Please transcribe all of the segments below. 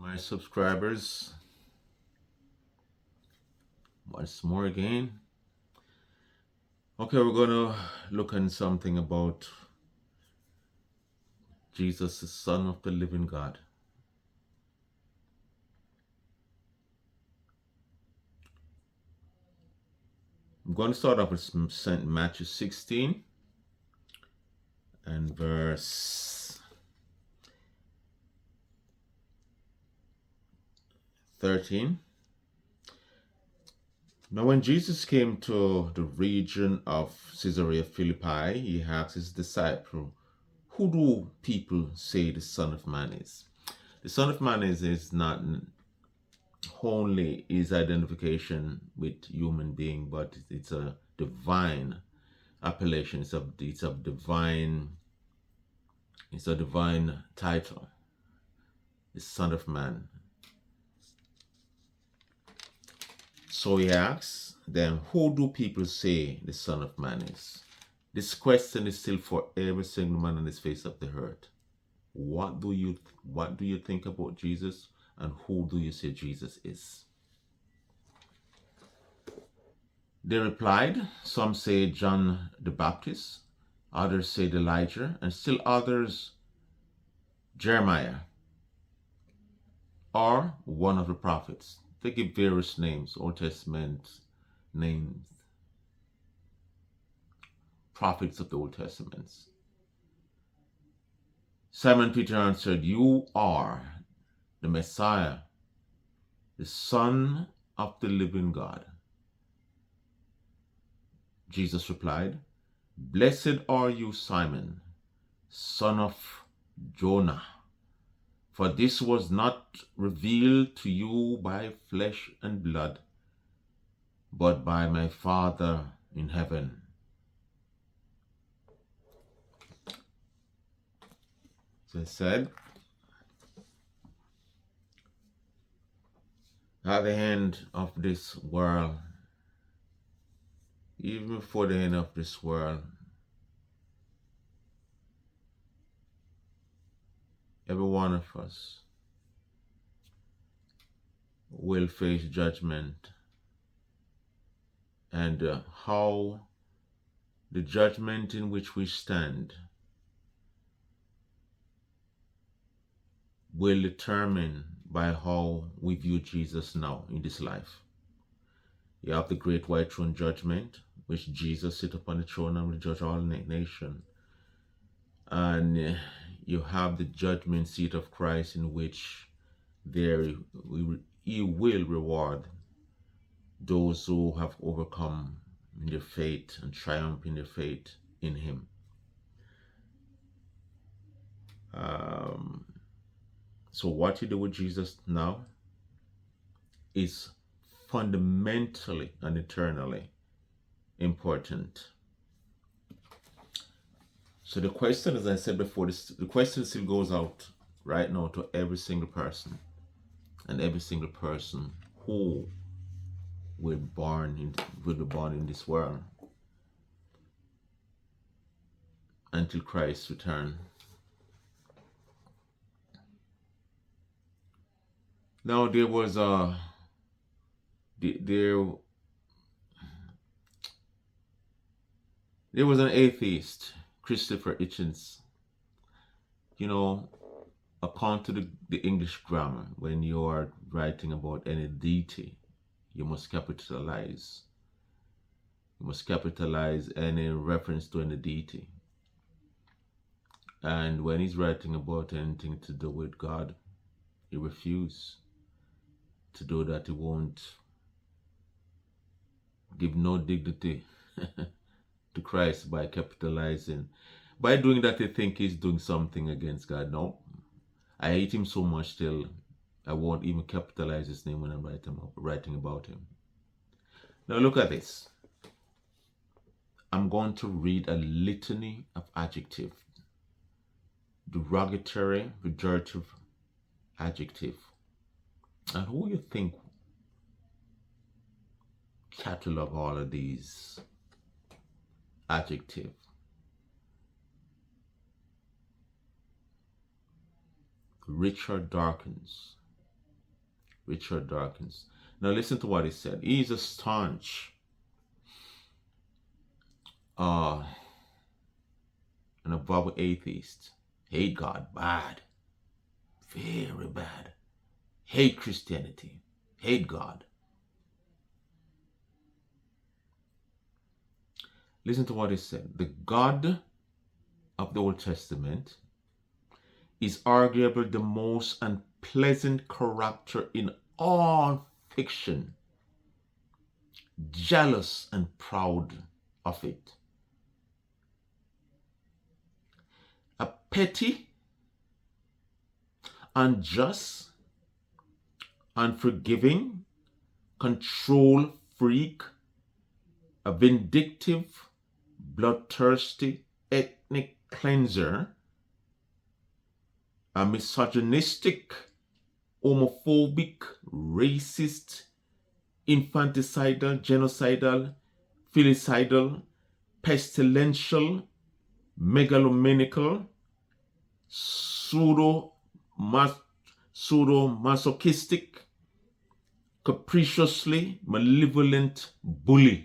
My subscribers once more again. Okay, we're gonna look at something about Jesus, the Son of the living God. I'm going to start off with St. Matthew 16 and verse 13. Now, when Jesus came to the region of Caesarea Philippi, he asked his disciple, "Who do people say the Son of Man is?" The Son of Man is not only his identification with human being, but it's a divine appellation. It's a divine title. The Son of Man. So he asks them, who do people say the Son of Man is? This question is still for every single man on this face of the earth. What do you think about Jesus, and who do you say Jesus is? They replied, some say John the Baptist, others say Elijah, and still others Jeremiah, or one of the prophets. They give various names, Old Testament names, prophets of the Old Testament. Simon Peter answered, "You are the Messiah, the Son of the living God." Jesus replied, "Blessed are you, Simon, son of Jonah, for this was not revealed to you by flesh and blood, but by my Father in heaven. So I said, at the end of this world, even before the end of this world, every one of us will face judgment, and how the judgment in which we stand will determine by how we view Jesus now in this life. You have the great white throne judgment, which Jesus sit upon the throne and will judge all nation. And you have the judgment seat of Christ, in which he will reward those who have overcome in their faith and triumph in their faith in him. So what you do with Jesus now is fundamentally and eternally important. So the question, as I said before, the question still goes out right now to every single person, and every single person who will be born in this world until Christ's return. Now there was an atheist, Christopher Hitchens. According to the English grammar, when you are writing about any deity, you must capitalize. You must capitalize any reference to any deity. And when he's writing about anything to do with God, he refuses to do that. He won't give no dignity to Christ by capitalizing. By doing that, they think he's doing something against God. No, I hate him so much till I won't even capitalize his name when I'm writing about him. Now look at this. I'm going to read a litany of adjectives. Derogatory, pejorative adjective. And who you think catalog all of these adjectives? Richard Dawkins. Richard Dawkins. Now listen to what he said. He's a staunch uh, an avowed atheist. Hate God, bad, very bad. Hate Christianity, hate God. Listen to what he said. The God of the Old Testament is arguably the most unpleasant character in all fiction, jealous and proud of it. A petty, unjust, unforgiving, control freak, a vindictive, bloodthirsty ethnic cleanser, a misogynistic, homophobic, racist, infanticidal, genocidal, filicidal, pestilential, megalomaniacal, pseudo-masochistic, capriciously malevolent bully.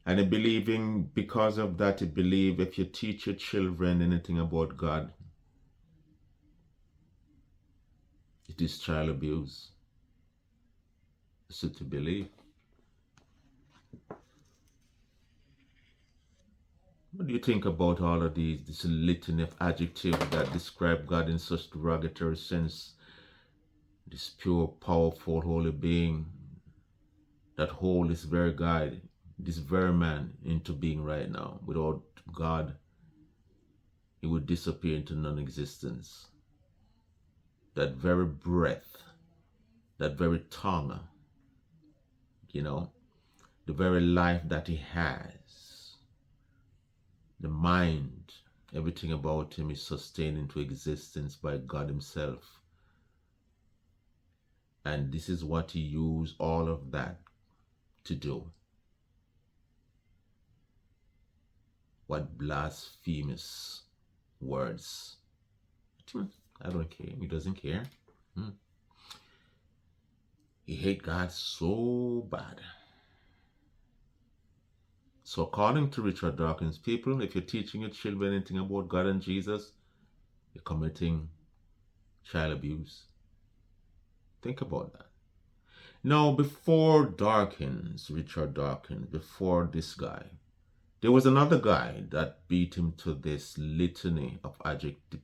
And I believing because of that, I believe if you teach your children anything about God, it is child abuse. So to believe. What do you think about all of this litany of adjectives that describe God in such derogatory sense? This pure, powerful, holy being that hold this very God, this very man into being right now. Without God, he would disappear into non-existence. That very breath, that very tongue, the very life that he has, the mind, everything about him is sustained into existence by God himself. And this is what he used all of that to do. What blasphemous words. I don't care. He doesn't care. He hates God so bad. So according to Richard Dawkins, people, if you're teaching your children anything about God and Jesus, you're committing child abuse. Think about that. Now, before Dawkins, Richard Dawkins, before this guy, there was another guy that beat him to this litany of adjective,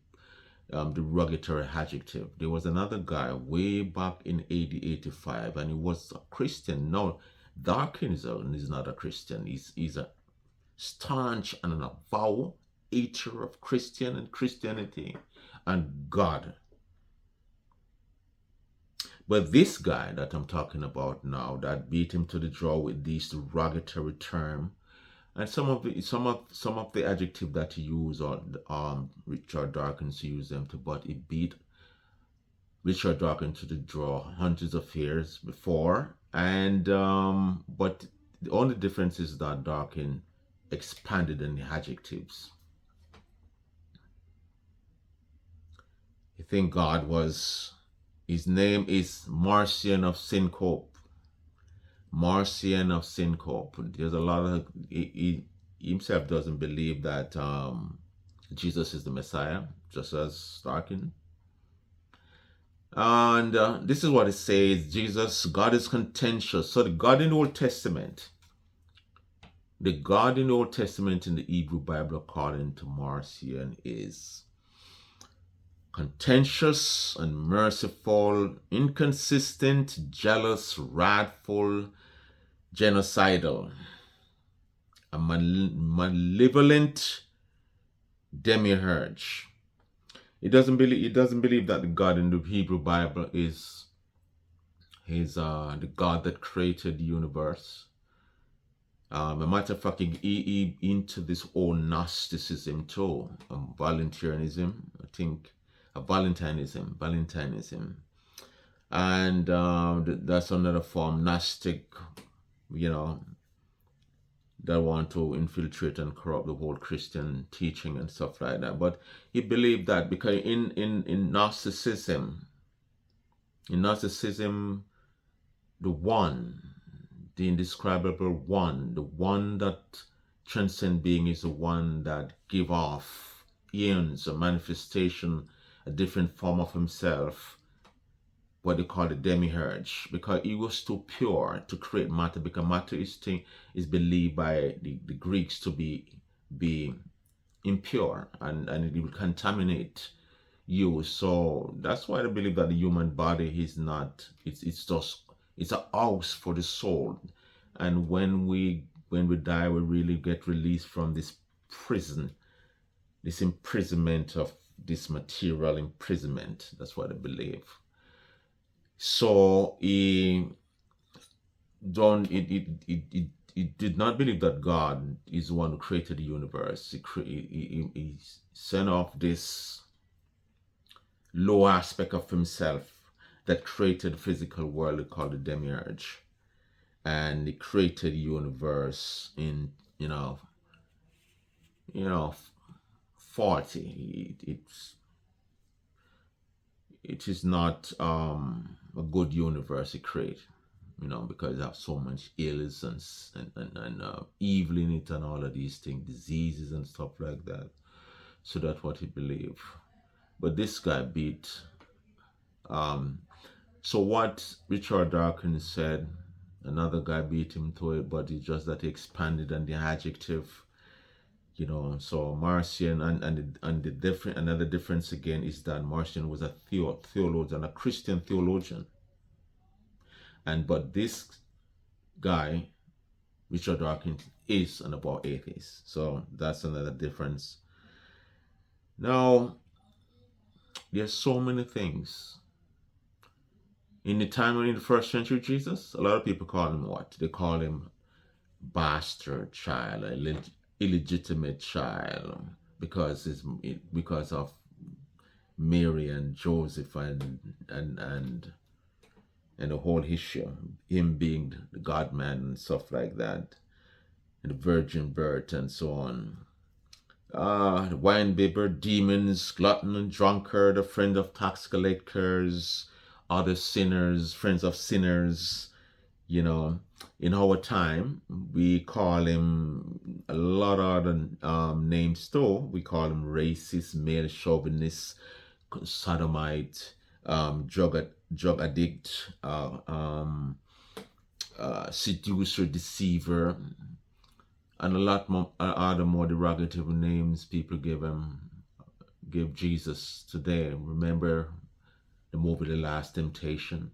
derogatory adjective. There was another guy way back in AD 85, and he was a Christian. Now, Dawkins is not a Christian. He's a staunch and an avowed hater of Christian and Christianity and God. But this guy that I'm talking about now, that beat him to the draw with this derogatory term, and some of the adjective that he used, on Richard Dawkins used them to, but he beat Richard Dawkins to the draw hundreds of years before, and but the only difference is that Dawkins expanded on the adjectives. I think God was, his name is Marcion of Syncope. Marcion of Syncope. There's a lot of, he himself doesn't believe that Jesus is the Messiah, just as Dawkins. And this is what it says. God is contentious. So the God in the Old Testament, in the Hebrew Bible, according to Marcion, is contentious, unmerciful, inconsistent, jealous, wrathful, genocidal, a malevolent demiurge. He doesn't believe that the God in the Hebrew Bible is the God that created the universe. A matter of fact, he into this whole Gnosticism too, voluntarism, I think, Valentinism, and that's another form, Gnostic, that want to infiltrate and corrupt the whole Christian teaching and stuff like that. But he believed that because in narcissism, the one, the indescribable one, the one that transcends being, is the one that give off eons, a manifestation, a different form of himself, what they call the demiurge, because he was too pure to create matter, because matter is believed by the Greeks to be impure, and it will contaminate you. So that's why I believe that the human body is not, it's just, it's a house for the soul. And when we die, we really get released from this prison, this imprisonment of this material imprisonment. That's what I believe. So he don't it did not believe that God is the one who created the universe. He sent off this low aspect of himself that created the physical world called the demiurge, and he created the universe in 40. It is not a good universe he created, because it has so much ills and evil in it and all of these things, diseases and stuff like that. So that's what he believed. But this guy beat. So what Richard Dawkins said, another guy beat him to it, but it's just that he expanded on the adjective. So Marcion and the different, another difference again is that Marcion was a theologian, a Christian theologian, but this guy, Richard Dawkins, is an about atheist. So that's another difference. Now, there's so many things. In the time in the first century Jesus, a lot of people call him what? They call him bastard child, illegitimate child, because of Mary and Joseph and the whole issue, him being the God man and stuff like that, and the virgin birth and so on. The wine bibber, demons, glutton and drunkard, a friend of tax collectors, other sinners, friends of sinners. In our time, we call him a lot of other names too. We call him racist, male chauvinist, sodomite, drug addict, seducer, deceiver, and a lot more other more derogatory names people give Jesus today. Remember the movie The Last Temptation?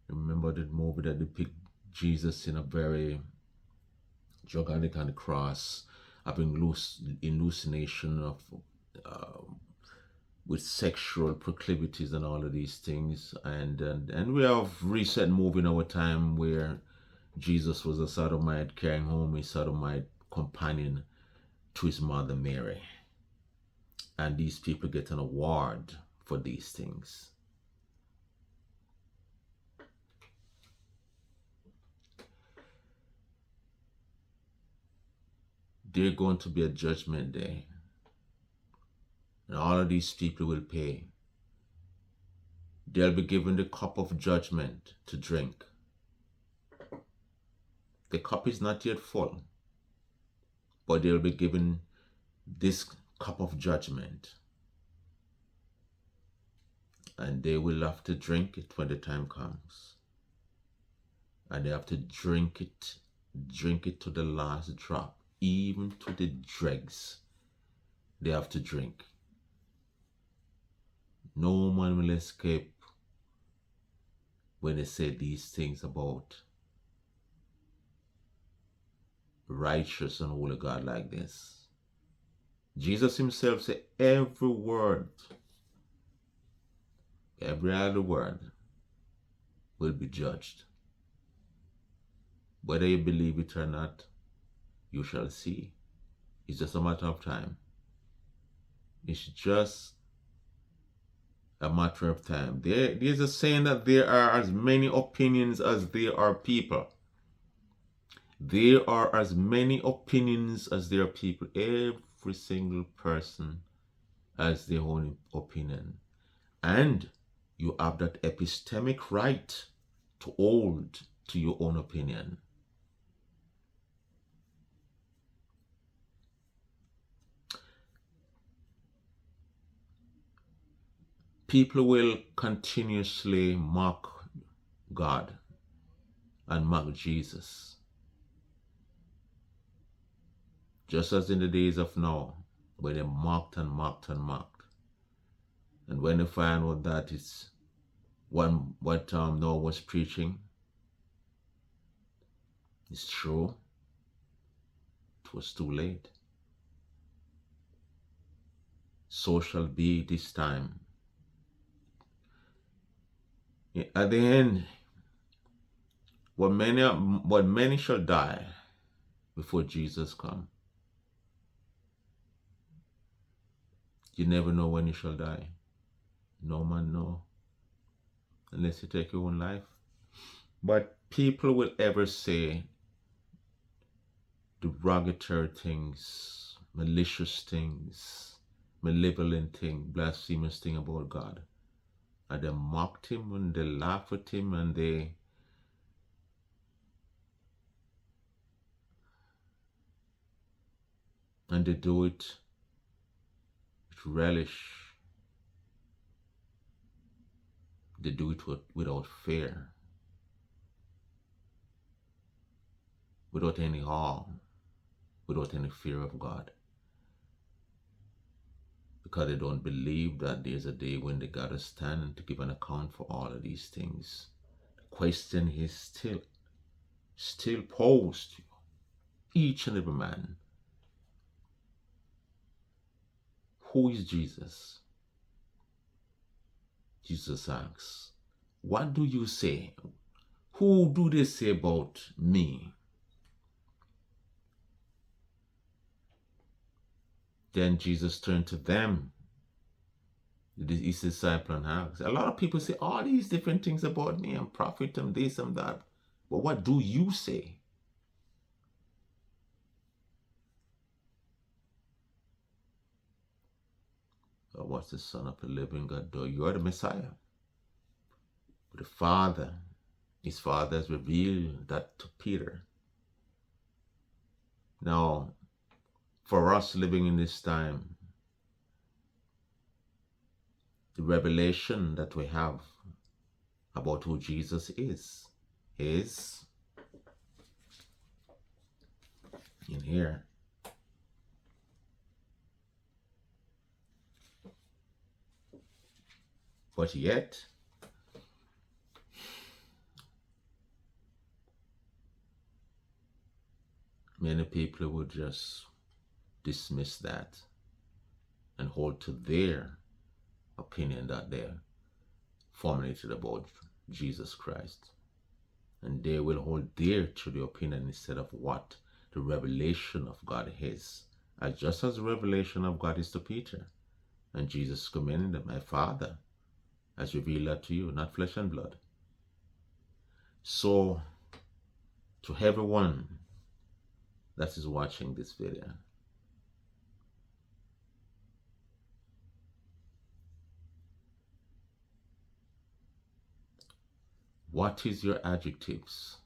Remember the movie that depicts Jesus in a very drug addict on the cross, having hallucination of with sexual proclivities and all of these things, and we have recent movie in our time where Jesus was a sodomite carrying home a sodomite companion to his mother Mary, and these people get an award for these things. There's going to be a judgment day, and all of these people will pay. They'll be given the cup of judgment to drink. The cup is not yet full, but they'll be given this cup of judgment, and they will have to drink it when the time comes, and they have to drink it to the last drop, even to the dregs. They have to drink. No man will escape when they say these things about righteous and holy God like this. Jesus himself said every word, every other word will be judged. Whether you believe it or not, you shall see. It's just a matter of time. It's just a matter of time. There's a saying that there are as many opinions as there are people. There are as many opinions as there are people. Every single person has their own opinion. And you have that epistemic right to hold to your own opinion. People will continuously mock God and mock Jesus, just as in the days of now, where they mocked and mocked and mocked. And when they find out that it's what Noah was preaching is true, it was too late. So shall be this time. At the end, what many shall die before Jesus come. You never know when you shall die. No man know, unless you take your own life. But people will ever say derogatory things, malicious things, malevolent things, blasphemous things about God. And they mocked him and they laugh at him and they do it with relish. They do it without fear, without any awe, without any fear of God. Because they don't believe that there's a day when they gotta stand to give an account for all of these things. The question is still posed to each and every man. Who is Jesus? Jesus asks, what do you say? Who do they say about me? Then Jesus turned to them, his disciple, and asked, a lot of people say all these different things about me. I'm prophet, I'm this, I'm that. But what do you say? What's the Son of the living God do? You are the Messiah. But his Father has revealed that to Peter. Now, for us living in this time, the revelation that we have about who Jesus is in here. But yet, many people would just dismiss that and hold to their opinion that they're formulated about Jesus Christ. And they will hold dear to the opinion instead of what the revelation of God is. Just as the revelation of God is to Peter. And Jesus commended them, my Father has revealed that to you, not flesh and blood. So, to everyone that is watching this video, what is your adjectives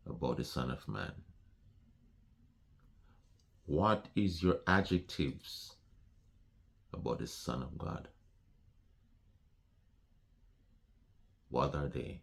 about the Son of Man? What is your adjectives about the Son of God? What are they?